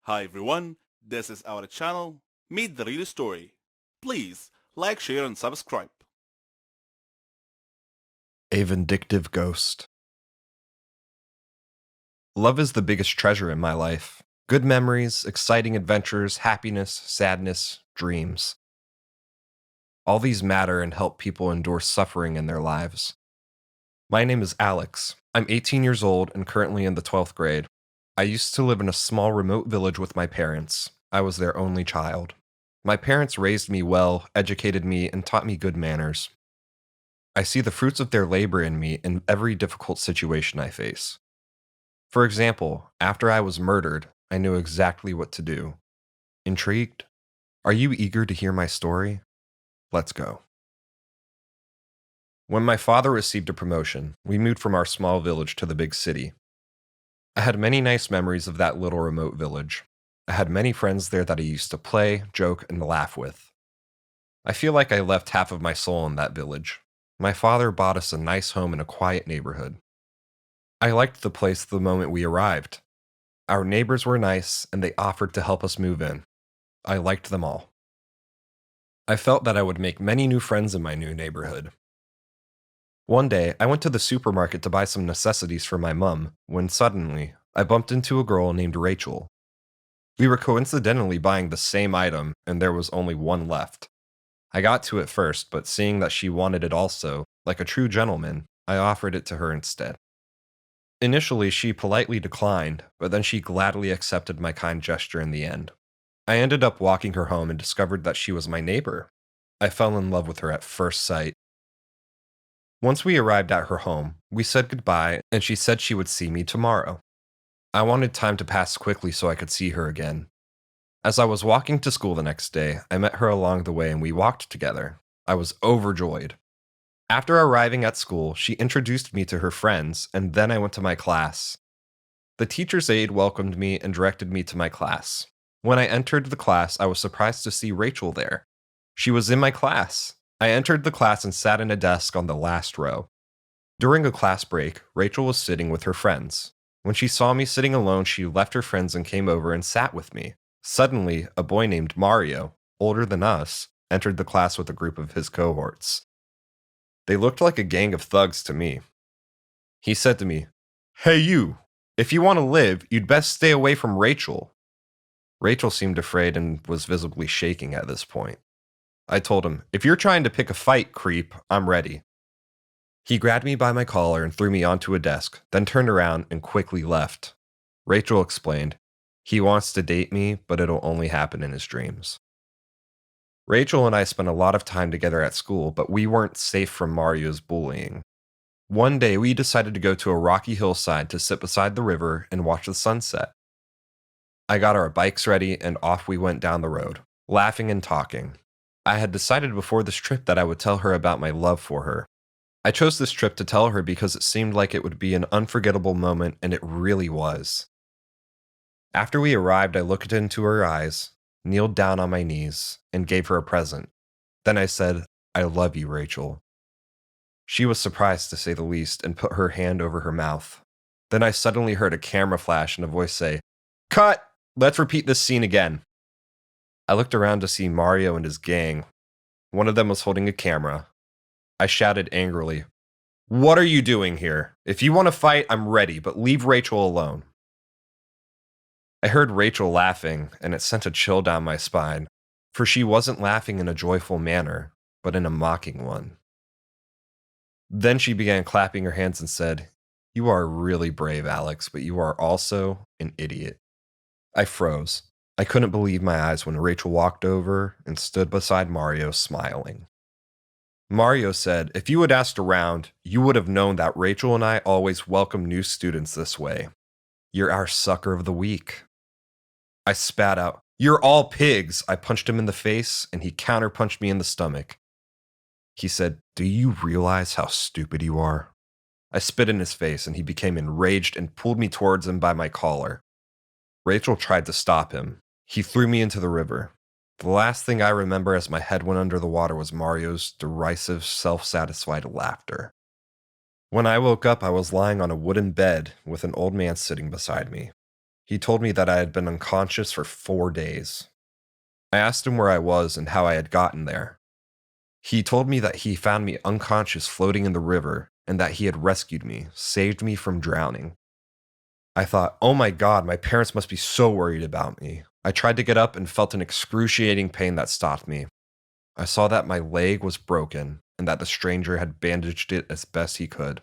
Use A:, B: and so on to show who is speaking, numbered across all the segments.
A: Hi everyone, this is our channel, Meet the Real Story. Please like, share and subscribe.
B: A vindictive ghost. Love is the biggest treasure in my life. Good memories, exciting adventures, happiness, sadness, dreams. All these matter and help people endure suffering in their lives. My name is Alex. I'm 18 years old and currently in the 12th grade. I used to live in a small remote village with my parents. I was their only child. My parents raised me well, educated me, and taught me good manners. I see the fruits of their labor in me in every difficult situation I face. For example, after I was murdered, I knew exactly what to do. Intrigued? Are you eager to hear my story? Let's go. When my father received a promotion, we moved from our small village to the big city. I had many nice memories of that little remote village. I had many friends there that I used to play, joke, and laugh with. I feel like I left half of my soul in that village. My father bought us a nice home in a quiet neighborhood. I liked the place the moment we arrived. Our neighbors were nice, and they offered to help us move in. I liked them all. I felt that I would make many new friends in my new neighborhood. One day, I went to the supermarket to buy some necessities for my mum, when suddenly, I bumped into a girl named Rachel. We were coincidentally buying the same item, and there was only one left. I got to it first, but seeing that she wanted it also, like a true gentleman, I offered it to her instead. Initially, she politely declined, but then she gladly accepted my kind gesture in the end. I ended up walking her home and discovered that she was my neighbor. I fell in love with her at first sight. Once we arrived at her home, we said goodbye, and she said she would see me tomorrow. I wanted time to pass quickly so I could see her again. As I was walking to school the next day, I met her along the way and we walked together. I was overjoyed. After arriving at school, she introduced me to her friends, and then I went to my class. The teacher's aide welcomed me and directed me to my class. When I entered the class, I was surprised to see Rachel there. She was in my class. I entered the class and sat in a desk on the last row. During a class break, Rachel was sitting with her friends. When she saw me sitting alone, she left her friends and came over and sat with me. Suddenly, a boy named Mario, older than us, entered the class with a group of his cohorts. They looked like a gang of thugs to me. He said to me, "Hey you, if you want to live, you'd best stay away from Rachel." Rachel seemed afraid and was visibly shaking at this point. I told him, "If you're trying to pick a fight, creep, I'm ready." He grabbed me by my collar and threw me onto a desk, then turned around and quickly left. Rachel explained, "He wants to date me, but it'll only happen in his dreams." Rachel and I spent a lot of time together at school, but we weren't safe from Mario's bullying. One day, we decided to go to a rocky hillside to sit beside the river and watch the sunset. I got our bikes ready and off we went down the road, laughing and talking. I had decided before this trip that I would tell her about my love for her. I chose this trip to tell her because it seemed like it would be an unforgettable moment, and it really was. After we arrived, I looked into her eyes, kneeled down on my knees, and gave her a present. Then I said, "I love you, Rachel." She was surprised to say the least and put her hand over her mouth. Then I suddenly heard a camera flash and a voice say, "Cut! Let's repeat this scene again." I looked around to see Mario and his gang. One of them was holding a camera. I shouted angrily, "What are you doing here? If you want to fight, I'm ready, but leave Rachel alone." I heard Rachel laughing, and it sent a chill down my spine, for she wasn't laughing in a joyful manner, but in a mocking one. Then she began clapping her hands and said, "You are really brave, Alex, but you are also an idiot." I froze. I couldn't believe my eyes when Rachel walked over and stood beside Mario, smiling. Mario said, "If you had asked around, you would have known that Rachel and I always welcome new students this way. You're our sucker of the week." I spat out, "You're all pigs." I punched him in the face, and he counterpunched me in the stomach. He said, "Do you realize how stupid you are?" I spit in his face, and he became enraged and pulled me towards him by my collar. Rachel tried to stop him. He threw me into the river. The last thing I remember as my head went under the water was Mario's derisive, self-satisfied laughter. When I woke up, I was lying on a wooden bed with an old man sitting beside me. He told me that I had been unconscious for 4 days. I asked him where I was and how I had gotten there. He told me that he found me unconscious floating in the river and that he had rescued me, saved me from drowning. I thought, oh my God, my parents must be so worried about me. I tried to get up and felt an excruciating pain that stopped me. I saw that my leg was broken and that the stranger had bandaged it as best he could.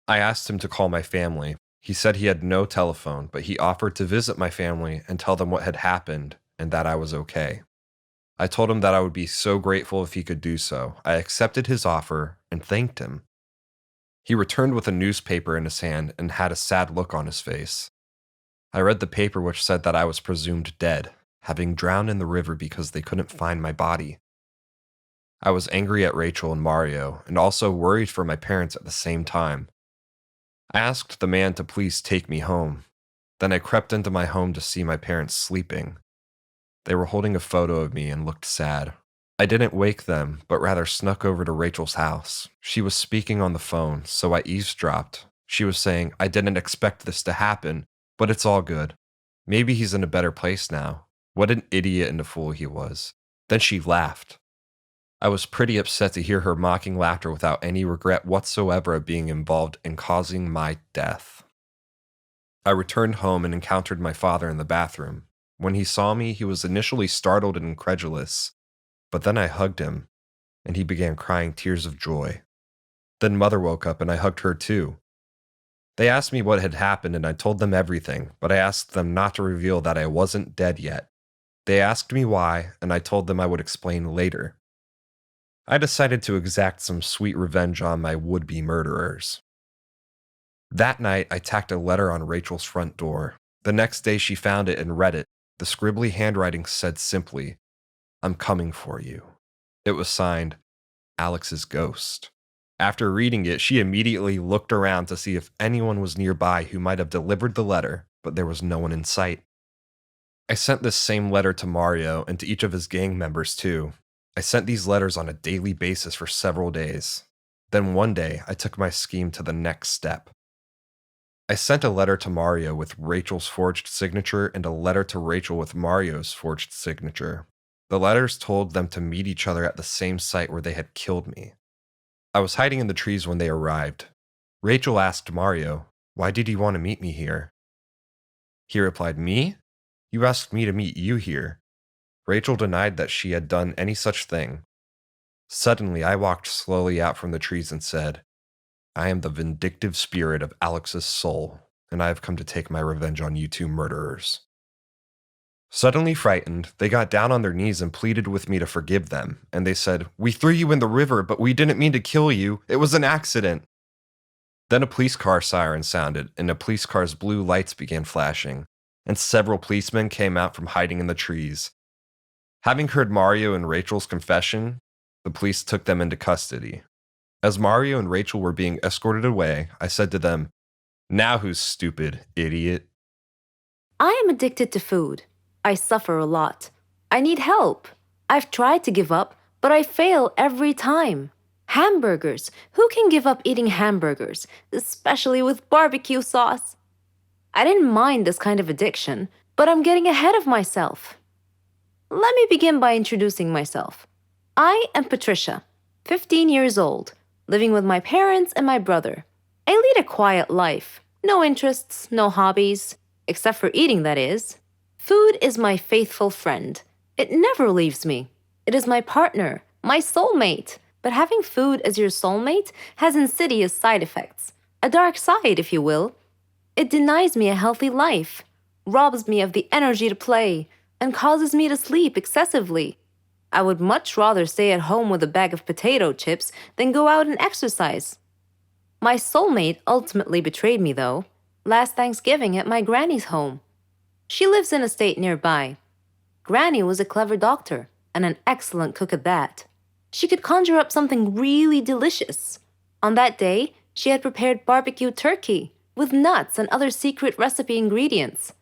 B: I asked him to call my family. He said he had no telephone, but he offered to visit my family and tell them what had happened and that I was okay. I told him that I would be so grateful if he could do so. I accepted his offer and thanked him. He returned with a newspaper in his hand and had a sad look on his face. I read the paper which said that I was presumed dead, having drowned in the river because they couldn't find my body. I was angry at Rachel and Mario, and also worried for my parents at the same time. I asked the man to please take me home. Then I crept into my home to see my parents sleeping. They were holding a photo of me and looked sad. I didn't wake them, but rather snuck over to Rachel's house. She was speaking on the phone, so I eavesdropped. She was saying, I didn't expect this to happen, but it's all good. Maybe he's in a better place now. What an idiot and a fool he was. Then she laughed. I was pretty upset to hear her mocking laughter without any regret whatsoever of being involved in causing my death. I returned home and encountered my father in the bathroom. When he saw me, he was initially startled and incredulous, but then I hugged him, and he began crying tears of joy. Then Mother woke up and I hugged her too. They asked me what had happened and I told them everything, but I asked them not to reveal that I wasn't dead yet. They asked me why, and I told them I would explain later. I decided to exact some sweet revenge on my would-be murderers. That night, I tacked a letter on Rachel's front door. The next day, she found it and read it. The scribbly handwriting said simply, I'm coming for you. It was signed, Alex's Ghost. After reading it, she immediately looked around to see if anyone was nearby who might have delivered the letter, but there was no one in sight. I sent this same letter to Mario and to each of his gang members too. I sent these letters on a daily basis for several days. Then one day, I took my scheme to the next step. I sent a letter to Mario with Rachel's forged signature and a letter to Rachel with Mario's forged signature. The letters told them to meet each other at the same site where they had killed me. I was hiding in the trees when they arrived. Rachel asked Mario, why did you want to meet me here? He replied, me? You asked me to meet you here. Rachel denied that she had done any such thing. Suddenly, I walked slowly out from the trees and said, I am the vindictive spirit of Alex's soul, and I have come to take my revenge on you two murderers. Suddenly frightened, they got down on their knees and pleaded with me to forgive them, and they said, we threw you in the river, but we didn't mean to kill you. It was an accident. Then a police car siren sounded, and a police car's blue lights began flashing, and several policemen came out from hiding in the trees. Having heard Mario and Rachel's confession, the police took them into custody. As Mario and Rachel were being escorted away, I said to them, now who's stupid, idiot?
C: I am addicted to food. I suffer a lot. I need help. I've tried to give up, but I fail every time. Hamburgers. Who can give up eating hamburgers, especially with barbecue sauce? I didn't mind this kind of addiction, but I'm getting ahead of myself. Let me begin by introducing myself. I am Patricia, 15 years old, living with my parents and my brother. I lead a quiet life. No interests, no hobbies, except for eating, that is. Food is my faithful friend. It never leaves me. It is my partner, my soulmate. But having food as your soulmate has insidious side effects. A dark side, if you will. It denies me a healthy life, robs me of the energy to play, and causes me to sleep excessively. I would much rather stay at home with a bag of potato chips than go out and exercise. My soulmate ultimately betrayed me, though, last Thanksgiving at my granny's home. She lives in a state nearby. Granny was a clever doctor and an excellent cook at that. She could conjure up something really delicious. On that day, she had prepared barbecue turkey with nuts and other secret recipe ingredients.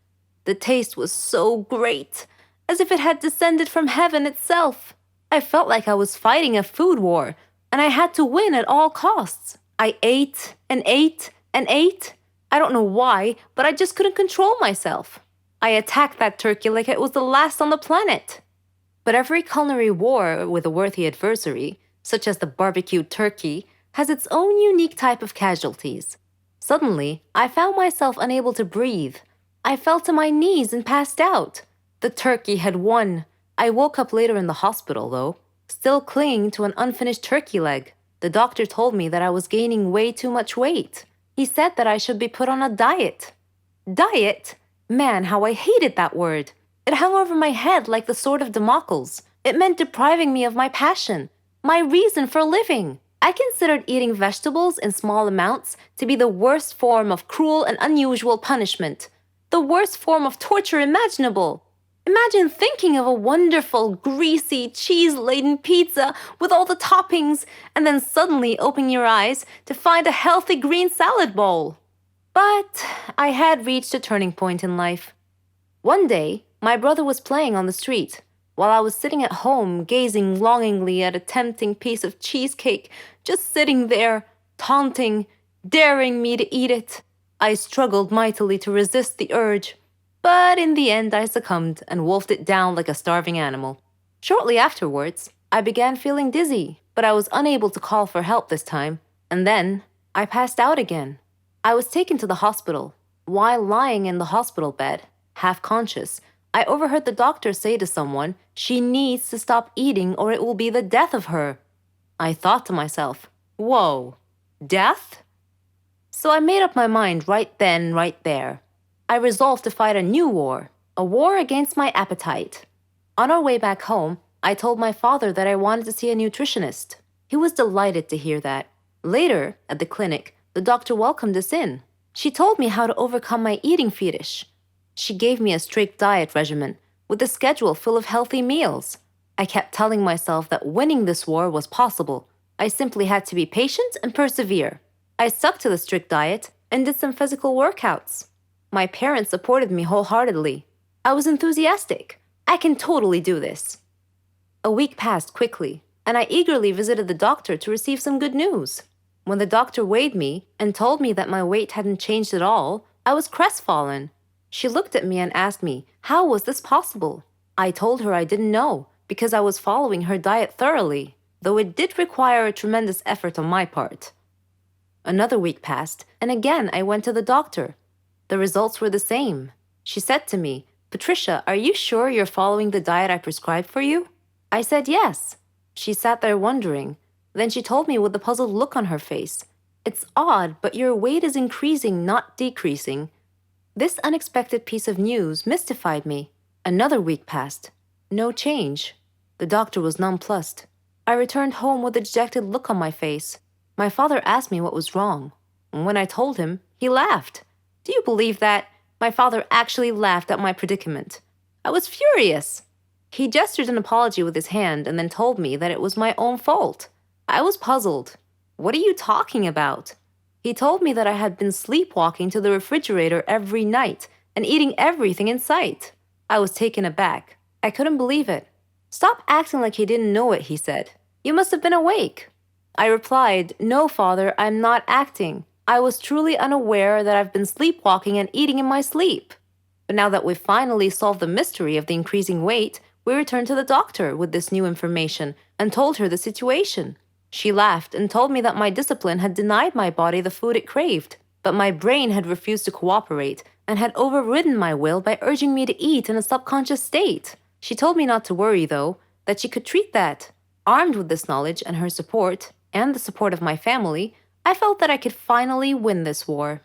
C: The taste was so great, as if it had descended from heaven itself. I felt like I was fighting a food war, and I had to win at all costs. I ate and ate and ate. I don't know why, but I just couldn't control myself. I attacked that turkey like it was the last on the planet. But every culinary war with a worthy adversary, such as the barbecued turkey, has its own unique type of casualties. Suddenly, I found myself unable to breathe. I fell to my knees and passed out. The turkey had won. I woke up later in the hospital, though, still clinging to an unfinished turkey leg. The doctor told me that I was gaining way too much weight. He said that I should be put on a diet. Diet? Man, how I hated that word. It hung over my head like the sword of Damocles. It meant depriving me of my passion, my reason for living. I considered eating vegetables in small amounts to be the worst form of cruel and unusual punishment, the worst form of torture imaginable. Imagine thinking of a wonderful, greasy, cheese-laden pizza with all the toppings and then suddenly opening your eyes to find a healthy green salad bowl. But I had reached a turning point in life. One day, my brother was playing on the street, while I was sitting at home gazing longingly at a tempting piece of cheesecake, just sitting there, taunting, daring me to eat it. I struggled mightily to resist the urge, but in the end I succumbed and wolfed it down like a starving animal. Shortly afterwards, I began feeling dizzy, but I was unable to call for help this time, and then I passed out again. I was taken to the hospital. While lying in the hospital bed, half conscious, I overheard the doctor say to someone, "She needs to stop eating or it will be the death of her." I thought to myself, whoa, death? So I made up my mind right then, right there. I resolved to fight a new war, a war against my appetite. On our way back home, I told my father that I wanted to see a nutritionist. He was delighted to hear that. Later, at the clinic, the doctor welcomed us in. She told me how to overcome my eating fetish. She gave me a strict diet regimen with a schedule full of healthy meals. I kept telling myself that winning this war was possible. I simply had to be patient and persevere. I stuck to the strict diet and did some physical workouts. My parents supported me wholeheartedly. I was enthusiastic. I can totally do this. A week passed quickly, and I eagerly visited the doctor to receive some good news. When the doctor weighed me and told me that my weight hadn't changed at all, I was crestfallen. She looked at me and asked me, how was this possible? I told her I didn't know, because I was following her diet thoroughly, though it did require a tremendous effort on my part. Another week passed, and again I went to the doctor. The results were the same. She said to me, "Patricia, are you sure you're following the diet I prescribed for you?" I said yes. She sat there wondering. Then she told me with a puzzled look on her face, "It's odd, but your weight is increasing, not decreasing." This unexpected piece of news mystified me. Another week passed. No change. The doctor was nonplussed. I returned home with a dejected look on my face. My father asked me what was wrong. When I told him, he laughed. Do you believe that? My father actually laughed at my predicament. I was furious. He gestured an apology with his hand and then told me that it was my own fault. I was puzzled. What are you talking about? He told me that I had been sleepwalking to the refrigerator every night and eating everything in sight. I was taken aback. I couldn't believe it. "Stop acting like you didn't know it," he said. "You must have been awake." I replied, "No, Father, I'm not acting. I was truly unaware that I've been sleepwalking and eating in my sleep." But now that we've finally solved the mystery of the increasing weight, we returned to the doctor with this new information and told her the situation. She laughed and told me that my discipline had denied my body the food it craved, but my brain had refused to cooperate and had overridden my will by urging me to eat in a subconscious state. She told me not to worry, though, that she could treat that. Armed with this knowledge and her support, and the support of my family, I felt that I could finally win this war.